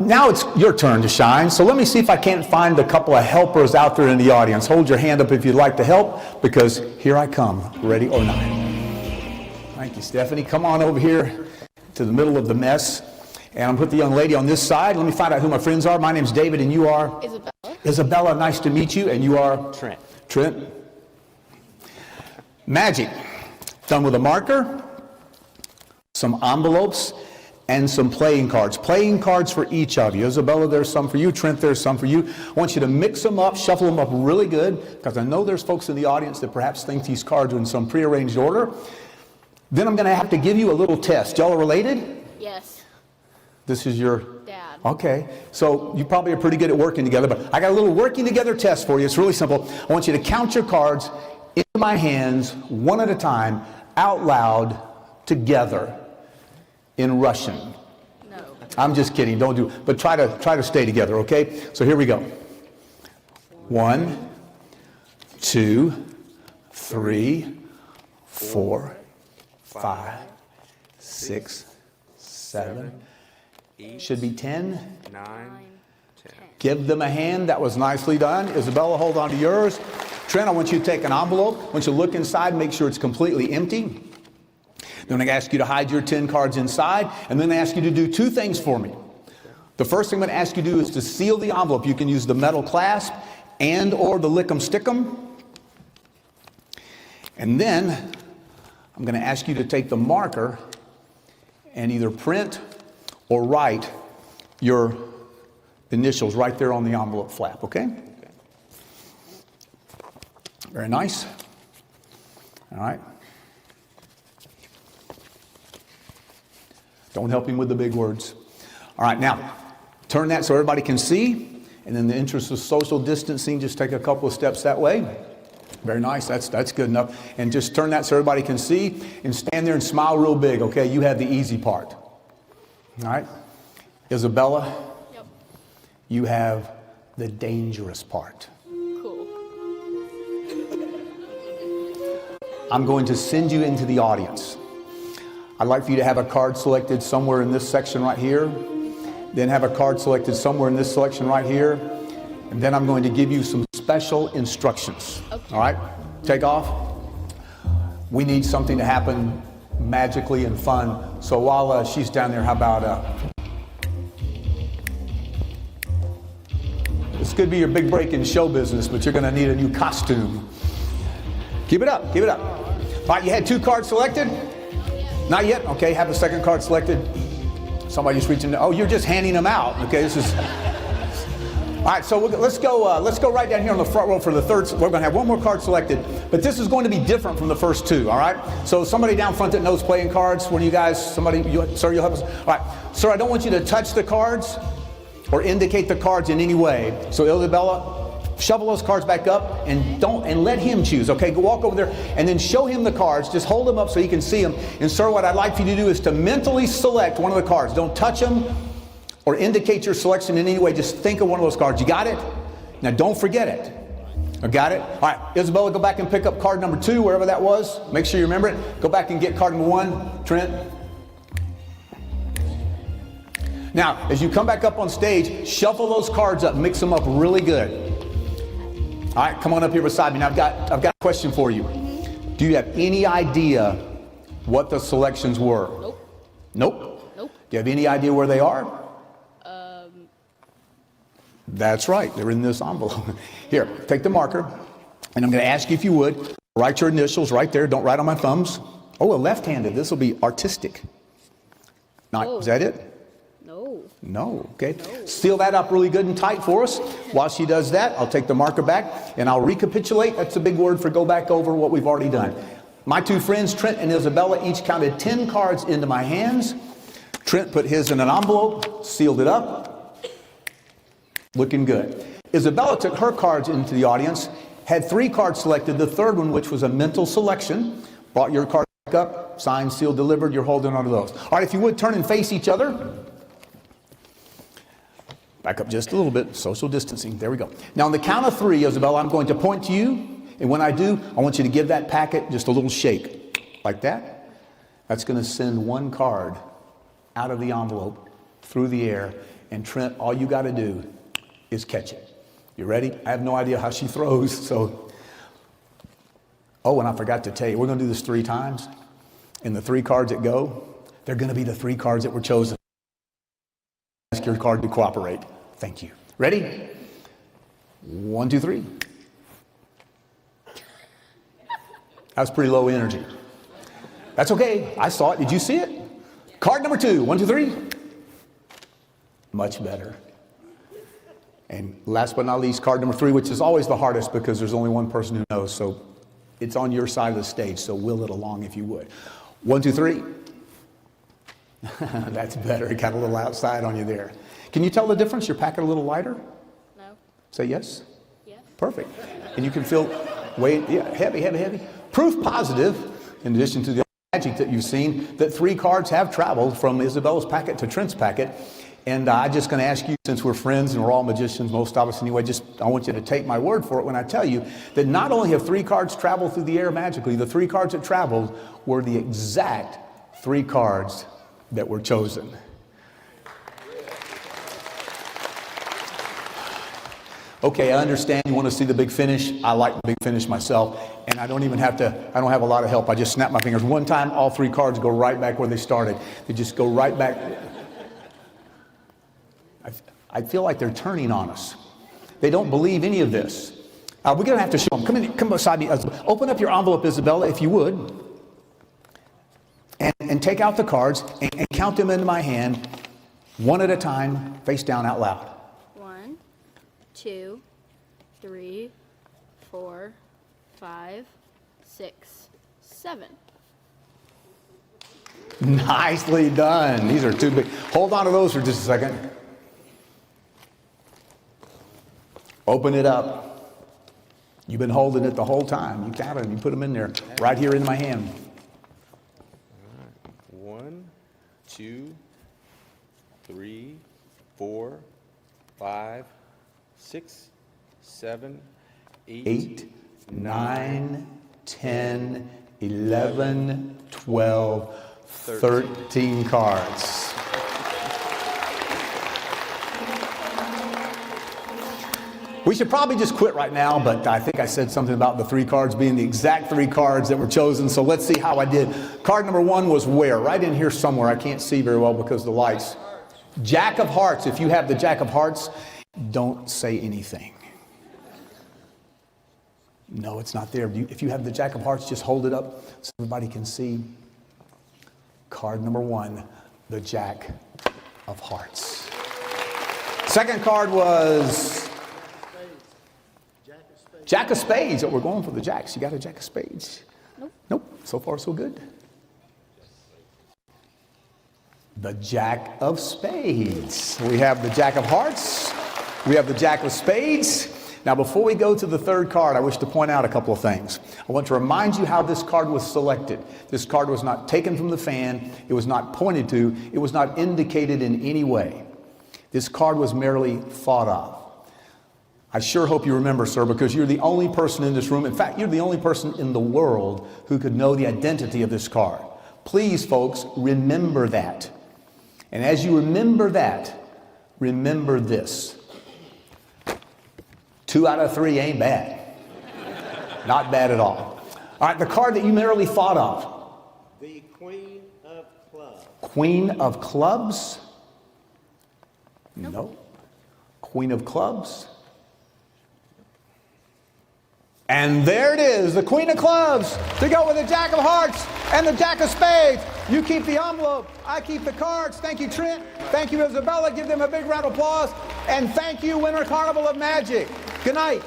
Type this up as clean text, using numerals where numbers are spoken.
now it's your turn to shine. So let me see if I can't find a couple of helpers out there in the audience. Hold your hand up if you'd like to help, because here I come, ready or not. Thank you, Stephanie. Come on over here to the middle of the mess. And I'm going to put the young lady on this side. Let me find out who my friends are. My name's David, and you are? Isabella. Isabella, nice to meet you. And you are? Trent. Trent. Magic. Done with a marker, some envelopes, and some playing cards. Playing cards for each of you. Isabella, there's some for you. Trent, there's some for you. I want you to mix them up, shuffle them up really good, because I know there's folks in the audience that perhaps think these cards are in some prearranged order. Then I'm going to have to give you a little test. Y'all are related? Yes. This is your dad. Okay. So you probably are pretty good at working together, but I got a little working together test for you. It's really simple. I want you to count your cards into my hands one at a time, out loud, together, in Russian. No. I'm just kidding. Don't do. But try to stay together. Okay. So here we go. 1, 2, 3, 4, 5, 6, 7. Should be 10. 9, 10. Give them a hand. That was nicely done. Isabella, hold on to yours. Trent, I want you to take an envelope. I want you to look inside, make sure it's completely empty. Then I ask you to hide your 10 cards inside, and then I ask you to do 2 things for me. The first thing I'm going to ask you to do is to seal the envelope. You can use the metal clasp and or the lick 'em stick 'em. And then I'm going to ask you to take the marker and either print or write your initials right there on the envelope flap, okay? Very nice. All right. Don't help him with the big words. All right, now, turn that so everybody can see. And in the interest of social distancing, just take a couple of steps that way. Very nice, that's good enough. And just turn that so everybody can see. And stand there and smile real big, okay? You have the easy part. All right? Isabella, Yep. you have the dangerous part. Cool. I'm going to send you into the audience. I'd like for you to have a card selected somewhere in this section right here. Then have a card selected somewhere in this selection right here. And then I'm going to give you some special instructions. Okay. All right? Take off. We need something to happen magically and fun. So while she's down there, how about this could be your big break in show business, but you're going to need a new costume. Keep it up. Keep it up. All right, you had 2 cards selected? Not yet? Okay, have a second card selected. Somebody just reaching. Oh, you're just handing them out. Okay, this is. All right, so let's go right down here on the front row for the third. We're going to have one more card selected, but this is going to be different from the first 2. All right. So somebody down front that knows playing cards. One of you guys, sir, you'll help us. All right, sir, I don't want you to touch the cards or indicate the cards in any way. So Isabella, shovel those cards back up and let him choose. Okay, go walk over there and then show him the cards. Just hold them up so he can see them. And sir, what I'd like for you to do is to mentally select one of the cards. Don't touch them or indicate your selection in any way. Just think of one of those cards. You got it? Now don't forget it. I got it? All right, Isabella, go back and pick up card number 2, wherever that was. Make sure you remember it. Go back and get card number 1. Trent. Now, as you come back up on stage, shuffle those cards up, mix them up really good. All right, come on up here beside me. Now, I've got a question for you. Do you have any idea what the selections were? Nope. Nope? Nope. Do you have any idea where they are? That's right. They're in this envelope. Here, take the marker, and I'm going to ask you if you would write your initials right there. Don't write on my thumbs. Oh, a left-handed. This will be artistic. Not, Oh. Is that it? No. No. Okay. No. Seal that up really good and tight for us. While she does that, I'll take the marker back, and I'll recapitulate. That's a big word for go back over what we've already done. My 2 friends, Trent and Isabella, each counted 10 cards into my hands. Trent put his in an envelope, sealed it up. Looking good. Isabella took her cards into the audience, had 3 cards selected, the third one, which was a mental selection, brought your card back up, signed, sealed, delivered, you're holding onto those. All right, if you would, turn and face each other. Back up just a little bit, social distancing, there we go. Now on the count of 3, Isabella, I'm going to point to you, and when I do, I want you to give that packet just a little shake, like that. That's going to send 1 card out of the envelope, through the air, And Trent, all you got to do is catch it. You ready? I have no idea how she throws, so. Oh, and I forgot to tell you, we're going to do this 3 times. And the 3 cards that go, they're going to be the 3 cards that were chosen. Ask your card to cooperate. Thank you. Ready? 1, 2, 3. That was pretty low energy. That's okay. I saw it. Did you see it? Card number 2. 1, 2, 3. Much better. And last but not least, card number 3, which is always the hardest because there's only one person who knows. So it's on your side of the stage. So will it along if you would. 1, 2, 3. That's better. It got a little outside on you there. Can you tell the difference? Your packet a little lighter? No. Say yes? Yes. Perfect. And you can feel weight, yeah, heavy, heavy, heavy. Proof positive, in addition to the magic that you've seen, that 3 cards have traveled from Isabella's packet to Trent's packet. And I'm just going to ask you, since we're friends and we're all magicians, most of us anyway, I want you to take my word for it when I tell you that not only have 3 cards traveled through the air magically, the 3 cards that traveled were the exact 3 cards that were chosen. Okay, I understand you want to see the big finish. I like the big finish myself, and I don't have a lot of help. I just snap my fingers. One time, all 3 cards go right back where they started. They just go right back. I feel like they're turning on us. They don't believe any of this. We're going to have to show them. Come beside me. Open up your envelope, Isabella, if you would. And take out the cards and count them into my hand, one at a time, face down out loud. 1, 2, 3, 4, 5, 6, 7. Nicely done. These are too big. Hold on to those for just a second. Open it up. You've been holding it the whole time. You counted them. You put them in there, right here in my hand. 1, 2, 3, 4, 5, 6, 7, 8, 9, 10, 11, 12, 13 cards. We should probably just quit right now, but I think I said something about the 3 cards being the exact 3 cards that were chosen, so let's see how I did. Card number 1 was where? Right in here somewhere. I can't see very well because of the lights. Jack of Hearts. If you have the Jack of Hearts, don't say anything. No, it's not there. If you have the Jack of Hearts, just hold it up so everybody can see. Card number 1, the Jack of Hearts. Second card was Jack of Spades. Oh, we're going for the jacks. You got a Jack of Spades? Nope. Nope. So far, so good. The Jack of Spades. We have the Jack of Hearts. We have the Jack of Spades. Now, before we go to the 3rd card, I wish to point out a couple of things. I want to remind you how this card was selected. This card was not taken from the fan. It was not pointed to. It was not indicated in any way. This card was merely thought of. I sure hope you remember, sir, because you're the only person in this room. In fact, you're the only person in the world who could know the identity of this card. Please, folks, remember that. And as you remember that, remember this. 2 out of 3 ain't bad. Not bad at all. All right, the card that you merely thought of. The Queen of Clubs. Queen of Clubs? No. Queen of Clubs? And there it is, the Queen of Clubs, to go with the Jack of Hearts and the Jack of Spades. You keep the envelope, I keep the cards. Thank you, Trent. Thank you, Isabella. Give them a big round of applause. And thank you, Winter Carnival of Magic. Good night.